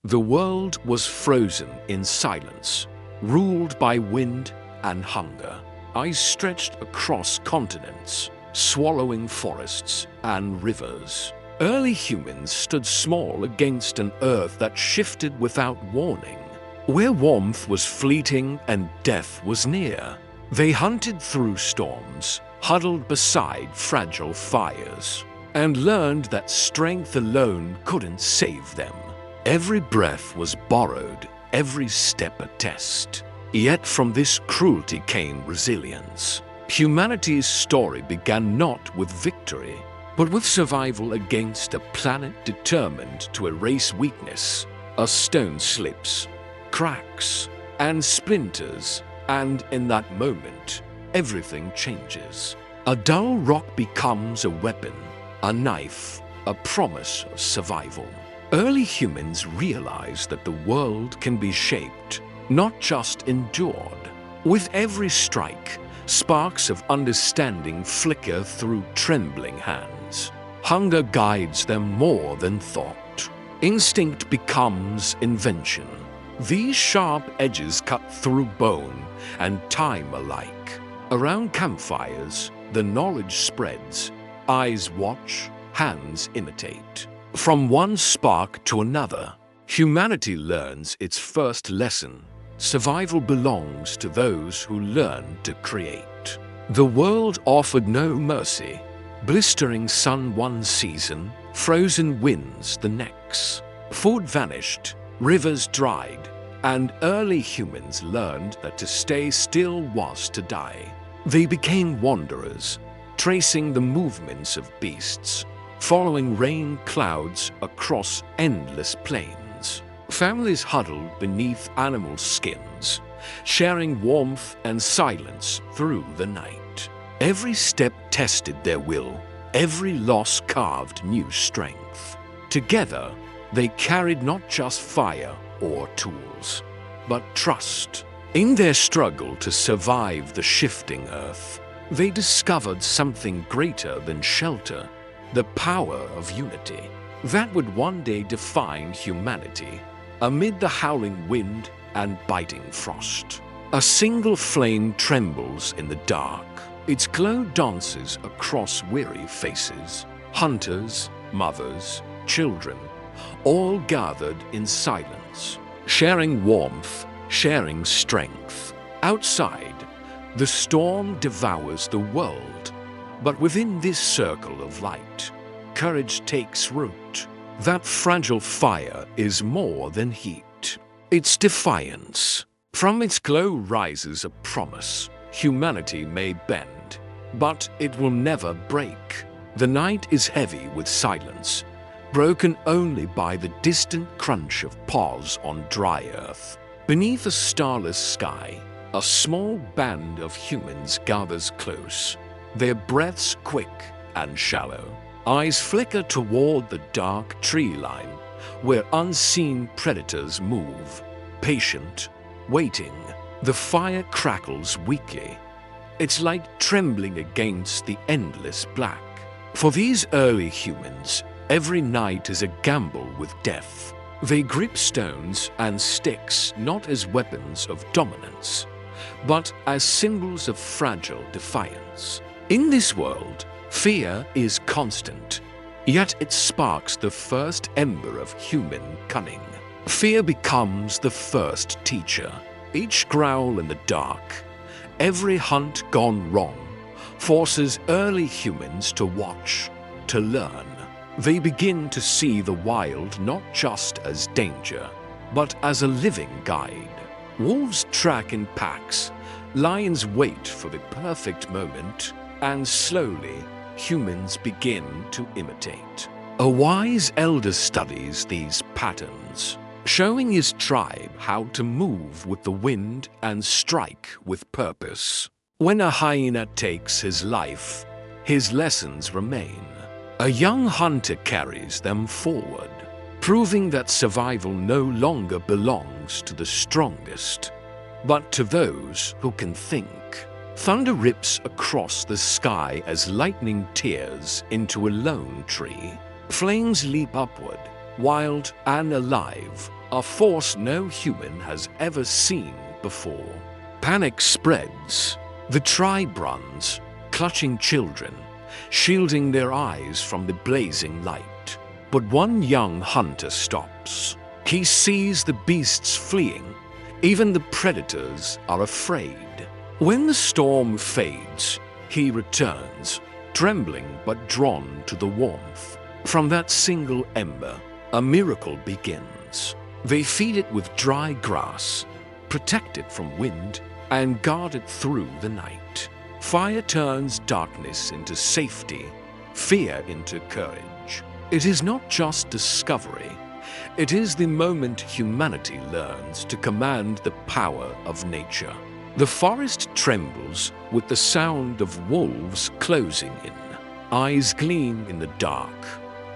The world was frozen in silence, ruled by wind and hunger. Ice stretched across continents, swallowing forests and rivers. Early humans stood small against an earth that shifted without warning. Where warmth was fleeting and death was near, they hunted through storms, huddled beside fragile fires, and learned that strength alone couldn't save them. Every breath was borrowed, every step a test. Yet from this cruelty came resilience. Humanity's story began not with victory, but with survival against a planet determined to erase weakness. A stone slips, cracks, and splinters, and in that moment, everything changes. A dull rock becomes a weapon, a knife, a promise of survival. Early humans realized that the world can be shaped, not just endured. With every strike, sparks of understanding flicker through trembling hands. Hunger guides them more than thought. Instinct becomes invention. These sharp edges cut through bone and time alike. Around campfires, the knowledge spreads. Eyes watch, hands imitate. From one spark to another, humanity learns its first lesson. Survival belongs to those who learn to create. The world offered no mercy. Blistering sun one season, frozen winds the next. Food vanished, rivers dried, and early humans learned that to stay still was to die. They became wanderers, tracing the movements of beasts, following rain clouds across endless plains. Families huddled beneath animal skins, sharing warmth and silence through the night. Every step tested their will, every loss carved new strength. Together, they carried not just fire or tools, but trust. In their struggle to survive the shifting earth, they discovered something greater than shelter, the power of unity that would one day define humanity. Amid the howling wind and biting frost, a single flame trembles in the dark. Its glow dances across weary faces. Hunters, mothers, children, all gathered in silence, sharing warmth, sharing strength. Outside, the storm devours the world, but within this circle of light, courage takes root. That fragile fire is more than heat. It's defiance. From its glow rises a promise. Humanity may bend, but it will never break. The night is heavy with silence, broken only by the distant crunch of paws on dry earth. Beneath a starless sky, a small band of humans gathers close, their breaths quick and shallow. Eyes flicker toward the dark tree line, where unseen predators move. Patient, waiting, the fire crackles weakly. It's like trembling against the endless black. For these early humans, every night is a gamble with death. They grip stones and sticks not as weapons of dominance, but as symbols of fragile defiance. In this world, fear is constant, yet it sparks the first ember of human cunning. Fear becomes the first teacher. Each growl in the dark, every hunt gone wrong, forces early humans to watch, to learn. They begin to see the wild not just as danger, but as a living guide. Wolves track in packs, lions wait for the perfect moment, and slowly, humans begin to imitate. A wise elder studies these patterns, showing his tribe how to move with the wind and strike with purpose. When a hyena takes his life, his lessons remain. A young hunter carries them forward, proving that survival no longer belongs to the strongest, but to those who can think. Thunder rips across the sky as lightning tears into a lone tree. Flames leap upward, wild and alive, a force no human has ever seen before. Panic spreads. The tribe runs, clutching children, shielding their eyes from the blazing light. But one young hunter stops. He sees the beasts fleeing. Even the predators are afraid. When the storm fades, he returns, trembling but drawn to the warmth. From that single ember, a miracle begins. They feed it with dry grass, protect it from wind, and guard it through the night. Fire turns darkness into safety, fear into courage. It is not just discovery. It is the moment humanity learns to command the power of nature. The forest trembles with the sound of wolves closing in. Eyes gleam in the dark,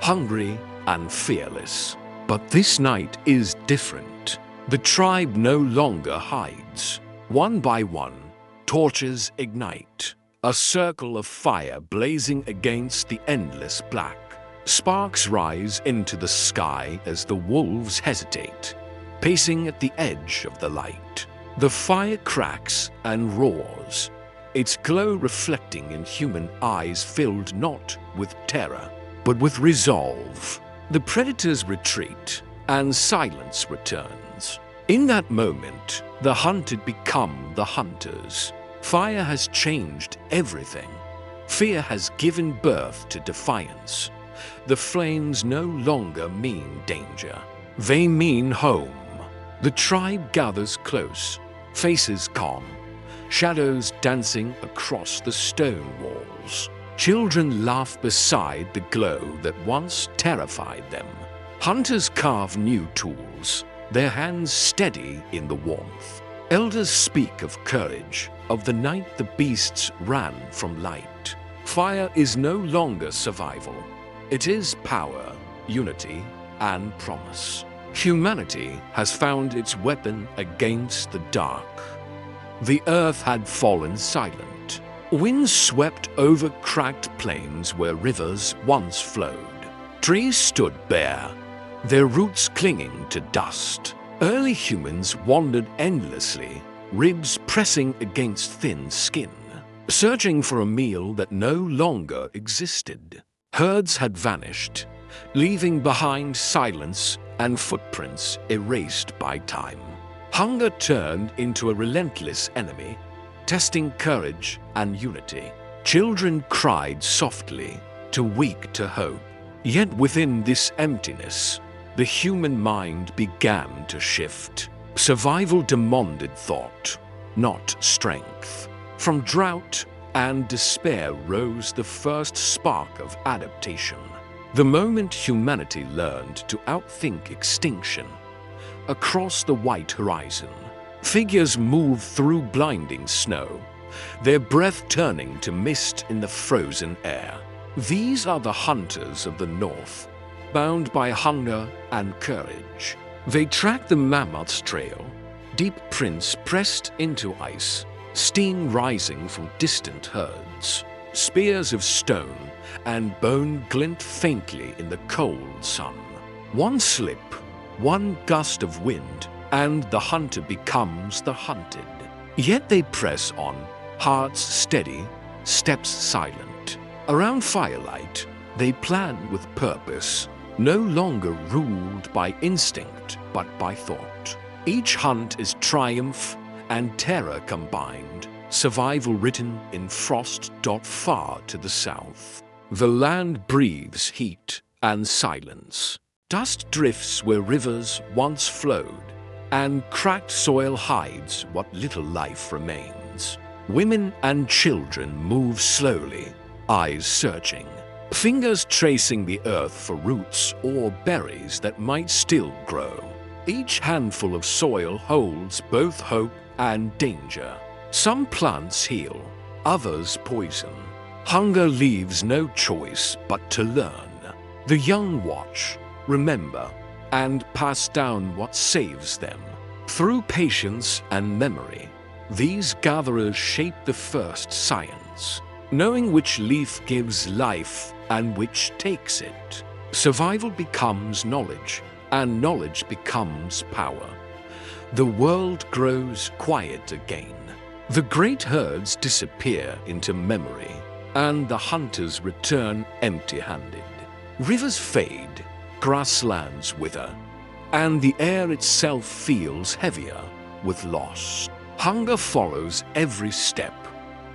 hungry and fearless. But this night is different. The tribe no longer hides. One by one, torches ignite. A circle of fire blazing against the endless black. Sparks rise into the sky as the wolves hesitate, pacing at the edge of the light. The fire cracks and roars, its glow reflecting in human eyes filled not with terror, but with resolve. The predators retreat, and silence returns. In that moment, the hunted become the hunters. Fire has changed everything. Fear has given birth to defiance. The flames no longer mean danger. They mean home. The tribe gathers close, faces calm, shadows dancing across the stone walls. Children laugh beside the glow that once terrified them. Hunters carve new tools, their hands steady in the warmth. Elders speak of courage, of the night the beasts ran from light. Fire is no longer survival. It is power, unity, and promise. Humanity has found its weapon against the dark. The earth had fallen silent. Winds swept over cracked plains where rivers once flowed. Trees stood bare, their roots clinging to dust. Early humans wandered endlessly, ribs pressing against thin skin, searching for a meal that no longer existed. Herds had vanished, leaving behind silence and footprints erased by time. Hunger turned into a relentless enemy, testing courage and unity. Children cried softly, too weak to hope. Yet within this emptiness, the human mind began to shift. Survival demanded thought, not strength. From drought and despair rose the first spark of adaptation. The moment humanity learned to outthink extinction. Across the white horizon, figures moved through blinding snow, their breath turning to mist in the frozen air. These are the hunters of the north, bound by hunger and courage. They track the mammoth's trail, deep prints pressed into ice, steam rising from distant herds. Spears of stone and bone glint faintly in the cold sun. One slip, one gust of wind, and the hunter becomes the hunted. Yet they press on, hearts steady, steps silent. Around firelight, they plan with purpose, no longer ruled by instinct but by thought. Each hunt is triumph and terror combined, survival written in frost. Far to the south. The land breathes heat and silence. Dust drifts where rivers once flowed, and cracked soil hides what little life remains. Women and children move slowly, eyes searching, fingers tracing the earth for roots or berries that might still grow. Each handful of soil holds both hope and danger. Some plants heal, others poison. Hunger leaves no choice but to learn. The young watch, remember, and pass down what saves them. Through patience and memory, these gatherers shape the first science, knowing which leaf gives life and which takes it. Survival becomes knowledge, and knowledge becomes power. The world grows quiet again. The great herds disappear into memory, and the hunters return empty-handed. Rivers fade, grasslands wither, and the air itself feels heavier with loss. Hunger follows every step,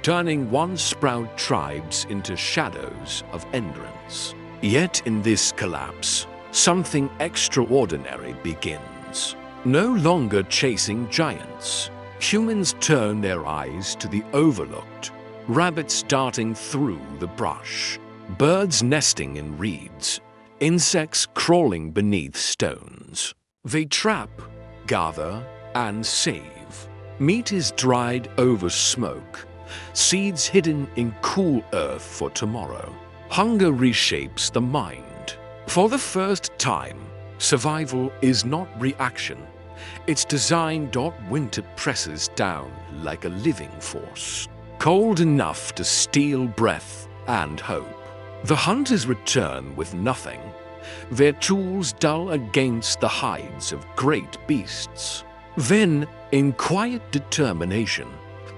turning once proud tribes into shadows of endurance. Yet in this collapse, something extraordinary begins. No longer chasing giants, humans turn their eyes to the overlooked, rabbits darting through the brush, birds nesting in reeds, insects crawling beneath stones. They trap, gather, and save. Meat is dried over smoke, seeds hidden in cool earth for tomorrow. Hunger reshapes the mind. For the first time, survival is not reaction. It's design. Winter presses down like a living force, cold enough to steal breath and hope. The hunters return with nothing, their tools dull against the hides of great beasts. Then, in quiet determination,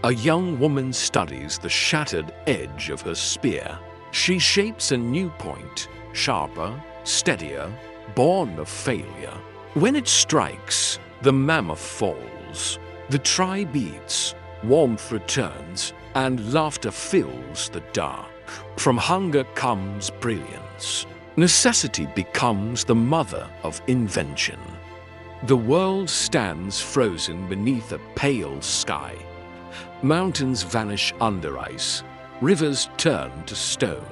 a young woman studies the shattered edge of her spear. She shapes a new point, sharper, steadier, born of failure. When it strikes, the mammoth falls. The tribe eats, warmth returns, and laughter fills the dark. From hunger comes brilliance. Necessity becomes the mother of invention. The world stands frozen beneath a pale sky. Mountains vanish under ice, rivers turn to stone,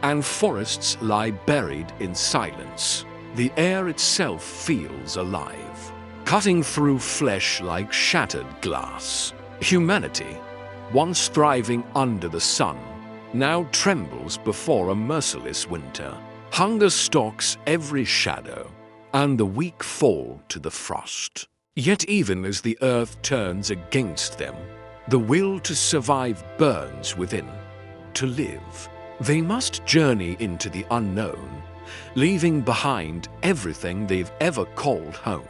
and forests lie buried in silence. The air itself feels alive, cutting through flesh like shattered glass. Humanity, once thriving under the sun, now trembles before a merciless winter. Hunger stalks every shadow, and the weak fall to the frost. Yet even as the earth turns against them, the will to survive burns within. To live, they must journey into the unknown, leaving behind everything they've ever called home.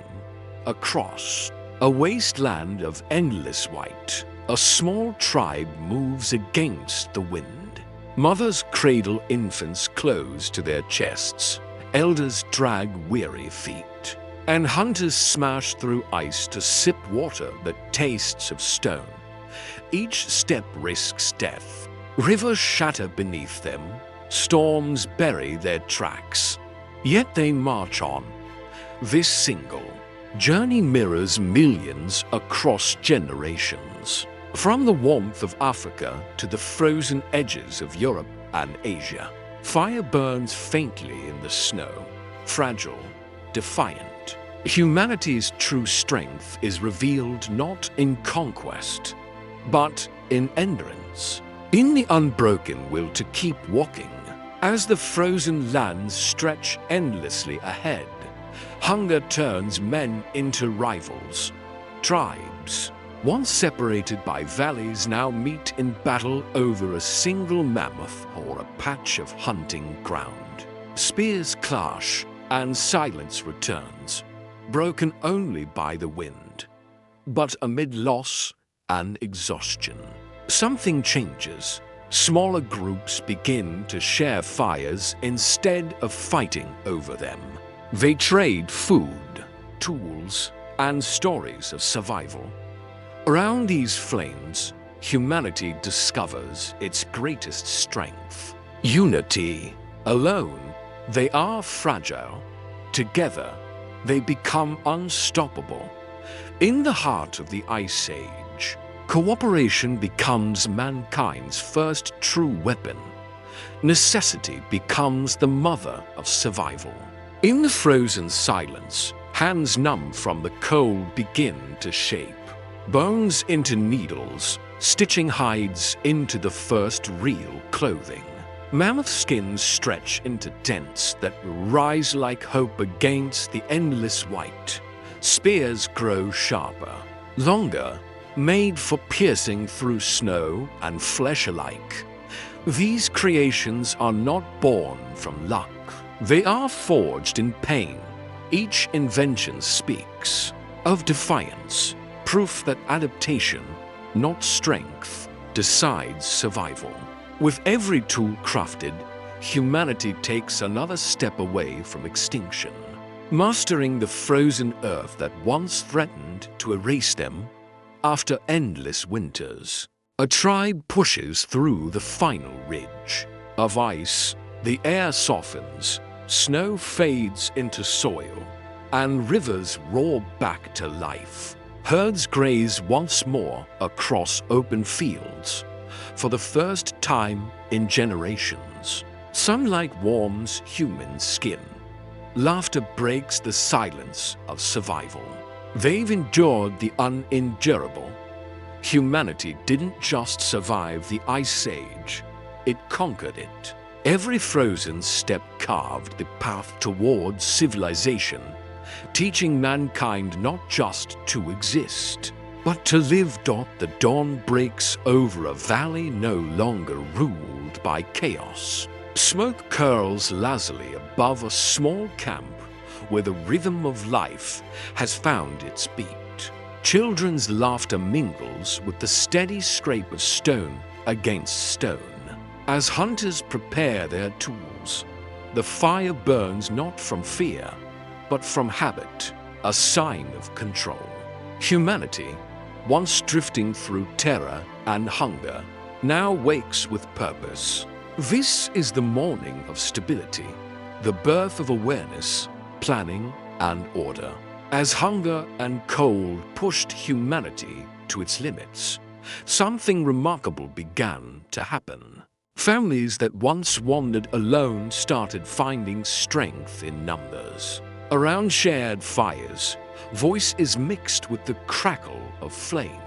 Across a wasteland of endless white, a small tribe moves against the wind. Mothers cradle infants close to their chests, elders drag weary feet, and hunters smash through ice to sip water that tastes of stone. Each step risks death. Rivers shatter beneath them, storms bury their tracks. Yet they march on. This single journey mirrors millions across generations. From the warmth of Africa to the frozen edges of Europe and Asia, fire burns faintly in the snow, fragile, defiant. Humanity's true strength is revealed not in conquest, but in endurance, in the unbroken will to keep walking. As the frozen lands stretch endlessly ahead, hunger turns men into rivals. Tribes, once separated by valleys, now meet in battle over a single mammoth or a patch of hunting ground. Spears clash and silence returns, broken only by the wind. But amid loss and exhaustion, something changes. Smaller groups begin to share fires instead of fighting over them. They trade food, tools, and stories of survival. Around these flames, humanity discovers its greatest strength. Unity. Alone, they are fragile. Together, they become unstoppable. In the heart of the Ice Age, cooperation becomes mankind's first true weapon. Necessity becomes the mother of survival. In the frozen silence, hands numb from the cold begin to shape. Bones into needles, stitching hides into the first real clothing. Mammoth skins stretch into dents that rise like hope against the endless white. Spears grow sharper, longer, made for piercing through snow and flesh alike. These creations are not born from luck. They are forged in pain, Each invention speaks of defiance, proof that adaptation, not strength, decides survival. With every tool crafted, humanity takes another step away from extinction. Mastering the frozen earth that once threatened to erase them after endless winters, a tribe pushes through the final ridge of ice. The air softens, snow fades into soil, and rivers roar back to life. Herds graze once more across open fields for the first time in generations. Sunlight warms human skin. Laughter breaks the silence of survival. They've endured the unendurable. Humanity didn't just survive the Ice Age, it conquered it. Every frozen step carved the path towards civilization, teaching mankind not just to exist, but to live. The dawn breaks over a valley no longer ruled by chaos. Smoke curls lazily above a small camp where the rhythm of life has found its beat. Children's laughter mingles with the steady scrape of stone against stone. As hunters prepare their tools, the fire burns not from fear, but from habit, a sign of control. Humanity, once drifting through terror and hunger, now wakes with purpose. This is the morning of stability, the birth of awareness, planning, and order. As hunger and cold pushed humanity to its limits, something remarkable began to happen. Families that once wandered alone started finding strength in numbers. Around shared fires, voice is mixed with the crackle of flame,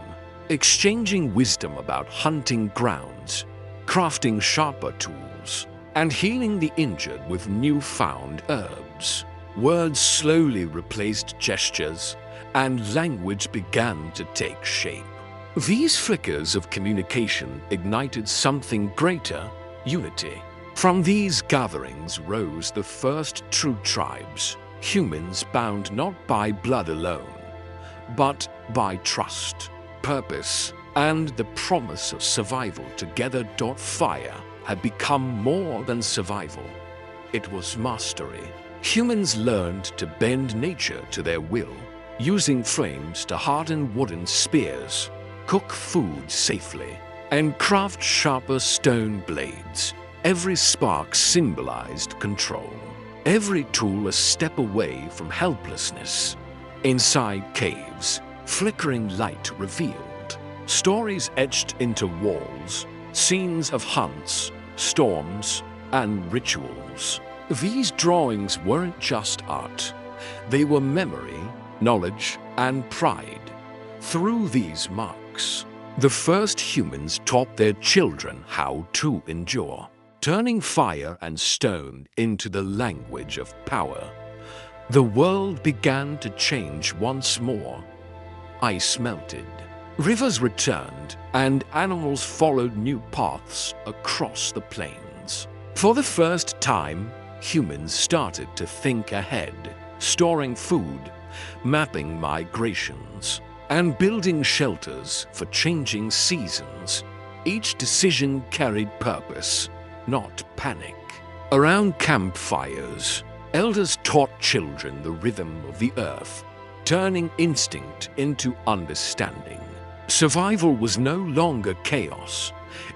exchanging wisdom about hunting grounds, crafting sharper tools, and healing the injured with newfound herbs. Words slowly replaced gestures, and language began to take shape. These flickers of communication ignited something greater: unity. From these gatherings rose the first true tribes, humans bound not by blood alone, but by trust, purpose, and the promise of survival together. Fire had become more than survival. It was mastery. Humans learned to bend nature to their will, using flames to harden wooden spears, cook food safely, and craft sharper stone blades. Every spark symbolized control. Every tool a step away from helplessness. Inside caves, flickering light revealed stories etched into walls, scenes of hunts, storms, and rituals. These drawings weren't just art. They were memory, knowledge, and pride. Through these marks, the first humans taught their children how to endure, turning fire and stone into the language of power. The world began to change once more. Ice melted, rivers returned, and animals followed new paths across the plains. For the first time, humans started to think ahead, storing food, mapping migrations, and building shelters for changing seasons. Each decision carried purpose, not panic. Around campfires, elders taught children the rhythm of the earth, turning instinct into understanding. Survival was no longer chaos,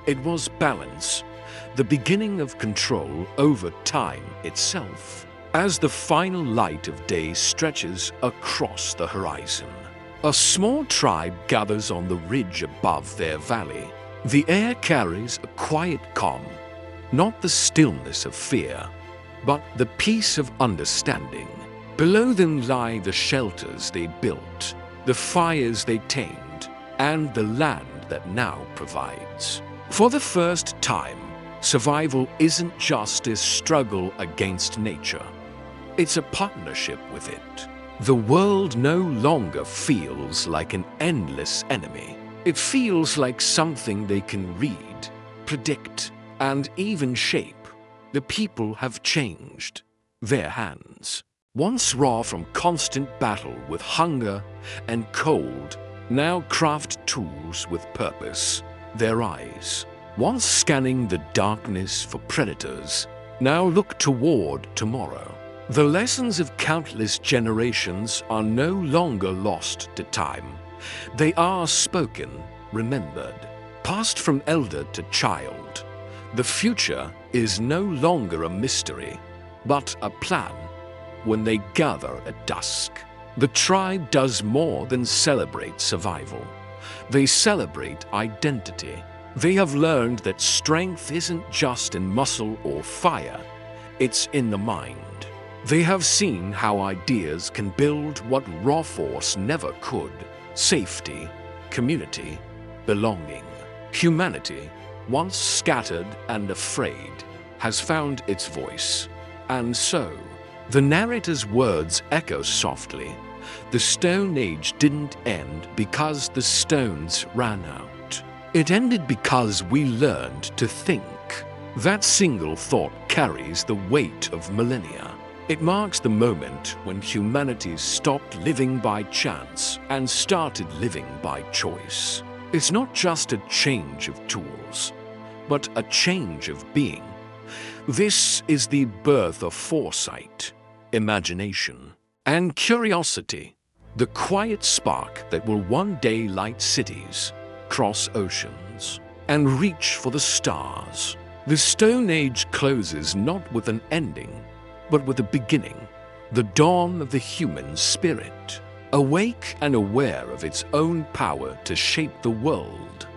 it was balance, the beginning of control over time itself. As the final light of day stretches across the horizon, a small tribe gathers on the ridge above their valley. The air carries a quiet calm, not the stillness of fear, but the peace of understanding. Below them lie the shelters they built, the fires they tamed, and the land that now provides. For the first time, survival isn't just a struggle against nature. It's a partnership with it. The world no longer feels like an endless enemy. It feels like something they can read, predict, and even shape. The people have changed. Their hands, once raw from constant battle with hunger and cold, now craft tools with purpose. Their eyes, once scanning the darkness for predators, now look toward tomorrow. The lessons of countless generations are no longer lost to time. They are spoken, remembered, passed from elder to child. The future is no longer a mystery, but a plan. When they gather at dusk, the tribe does more than celebrate survival. They celebrate identity. They have learned that strength isn't just in muscle or fire, it's in the mind. They have seen how ideas can build what raw force never could: safety, community, belonging. Humanity, once scattered and afraid, has found its voice. And so, the narrator's words echo softly. The Stone Age didn't end because the stones ran out. It ended because we learned to think. That single thought carries the weight of millennia. It marks the moment when humanity stopped living by chance and started living by choice. It's not just a change of tools, but a change of being. This is the birth of foresight, imagination, and curiosity, the quiet spark that will one day light cities, cross oceans, and reach for the stars. The Stone Age closes not with an ending, but with a beginning, the dawn of the human spirit, awake and aware of its own power to shape the world.